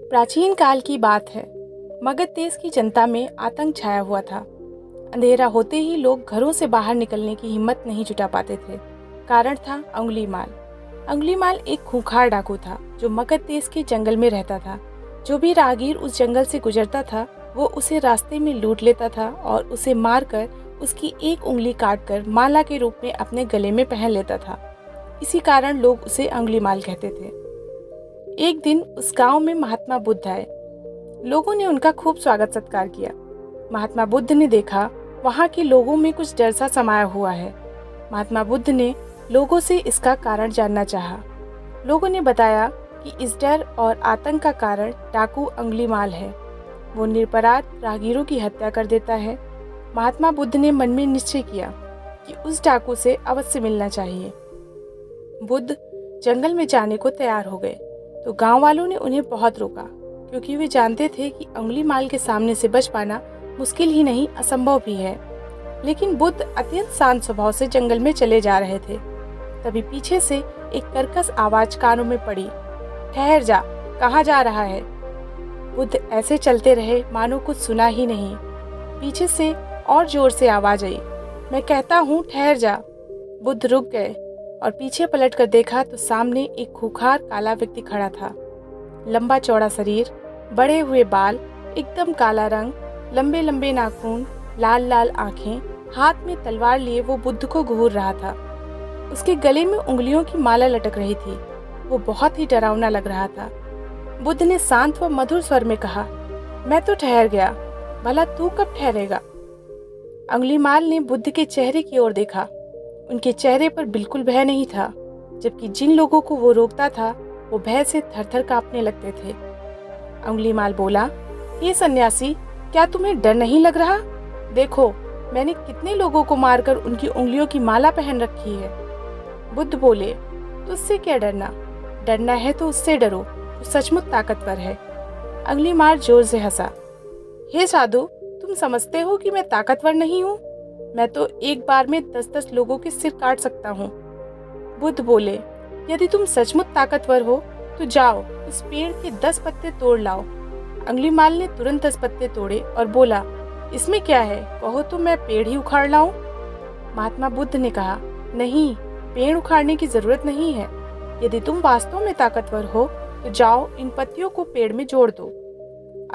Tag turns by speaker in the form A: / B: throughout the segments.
A: प्राचीन काल की बात है। मगध देश की जनता में आतंक छाया हुआ था। अंधेरा होते ही लोग घरों से बाहर निकलने की हिम्मत नहीं जुटा पाते थे। कारण था अंगुलीमाल। अंगुलीमाल एक खूंखार डाकू था जो मगध देश के जंगल में रहता था। जो भी राहगीर उस जंगल से गुजरता था वो उसे रास्ते में लूट लेता था और उसे मारकर उसकी एक उंगली काटकर माला के रूप में अपने गले में पहन लेता था। इसी कारण लोग उसे अंगुलीमाल कहते थे। एक दिन उस गांव में महात्मा बुद्ध आए। लोगों ने उनका खूब स्वागत सत्कार किया। महात्मा बुद्ध ने देखा वहां के लोगों में कुछ डर सा समाया हुआ है। महात्मा बुद्ध ने लोगों से इसका कारण जानना चाहा। लोगों ने बताया कि इस डर और आतंक का कारण डाकू अंगुलीमाल है। वो निरपराध राहगीरों की हत्या कर देता है। महात्मा बुद्ध ने मन में निश्चय किया कि उस डाकू से अवश्य मिलना चाहिए। बुद्ध जंगल में जाने को तैयार हो गए तो गांव वालों ने उन्हें बहुत रोका, क्योंकि वे जानते थे कि अंगुलीमाल के सामने से बच पाना मुश्किल ही नहीं असंभव भी है। लेकिन बुद्ध अत्यंत शांत स्वभाव से जंगल में चले जा रहे थे। तभी पीछे से एक कर्कश आवाज कानों में पड़ी, ठहर जा, कहाँ जा रहा है? बुद्ध ऐसे चलते रहे मानो कुछ सुना ही नहीं। पीछे से और जोर से आवाज आई, मैं कहता हूँ ठहर जा। बुद्ध रुक गए और पीछे पलट कर देखा तो सामने एक खूंखार काला व्यक्ति खड़ा था। लंबा चौड़ा शरीर, बड़े हुए बाल, एकदम काला रंग, लंबे लंबे नाखून, लाल लाल आंखें, हाथ में तलवार लिए वो बुद्ध को घूर रहा था। उसके गले में उंगलियों की माला लटक रही थी। वो बहुत ही डरावना लग रहा था। बुद्ध ने शांत व मधुर स्वर में कहा, मैं तो ठहर गया, भला तू कब ठहरेगा? अंगुलीमाल ने बुद्ध के चेहरे की ओर देखा। उनके चेहरे पर बिल्कुल भय नहीं था, जबकि जिन लोगों को वो रोकता था वो भय से थरथर कांपने लगते थे। अंगुलीमाल बोला, ये सन्यासी, क्या तुम्हें डर नहीं लग रहा? देखो, मैंने कितने लोगों को मारकर उनकी उंगलियों की माला पहन रखी है। बुद्ध बोले, तुझसे क्या डरना? डरना है तो उससे डरो जो सचमुच ताकतवर है। अंगुलीमाल जोर से हंसा, हे साधु, तुम समझते हो कि मैं ताकतवर नहीं हूँ? मैं तो एक बार में 10-10 लोगों के सिर काट सकता हूँ। बुद्ध बोले, यदि तुम सचमुच ताकतवर हो तो जाओ उस पेड़ के 10 पत्ते तोड़ लाओ। अंगुलीमाल ने तुरंत 10 पत्ते तोड़े और बोला, इसमें क्या है, कहो तो मैं पेड़ ही उखाड़ लाऊं? महात्मा बुद्ध ने कहा, नहीं, पेड़ उखाड़ने की जरूरत नहीं है। यदि तुम वास्तव में ताकतवर हो तो जाओ इन पत्तियों को पेड़ में जोड़ दो।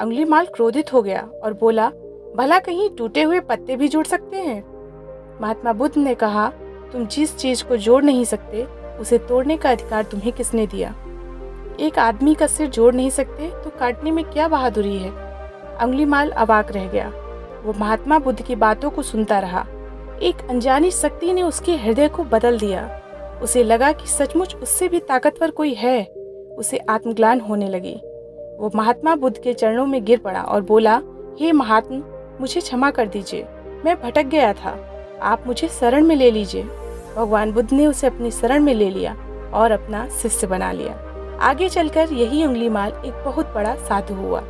A: अंगुलीमाल क्रोधित हो गया और बोला, भला कहीं टूटे हुए पत्ते भी जोड़ सकते हैं? महात्मा बुद्ध ने कहा, तुम जिस चीज को जोड़ नहीं सकते उसे तोड़ने का अधिकार तुम्हें किसने दिया? एक आदमी का सिर जोड़ नहीं सकते तो काटने में क्या बहादुरी है? अंगुलीमाल अवाक रह गया। वो महात्मा बुद्ध की बातों को सुनता रहा। एक अनजानी शक्ति ने उसके हृदय को बदल दिया। उसे लगा कि सचमुच उससे भी ताकतवर कोई है। उसे आत्मग्लानि होने लगी। वो महात्मा बुद्ध के चरणों में गिर पड़ा और बोला, हे महात्मा, मुझे क्षमा कर दीजिए, मैं भटक गया था, आप मुझे शरण में ले लीजिए। भगवान बुद्ध ने उसे अपनी शरण में ले लिया और अपना शिष्य बना लिया। आगे चलकर यही अंगुलीमाल एक बहुत बड़ा साधु हुआ।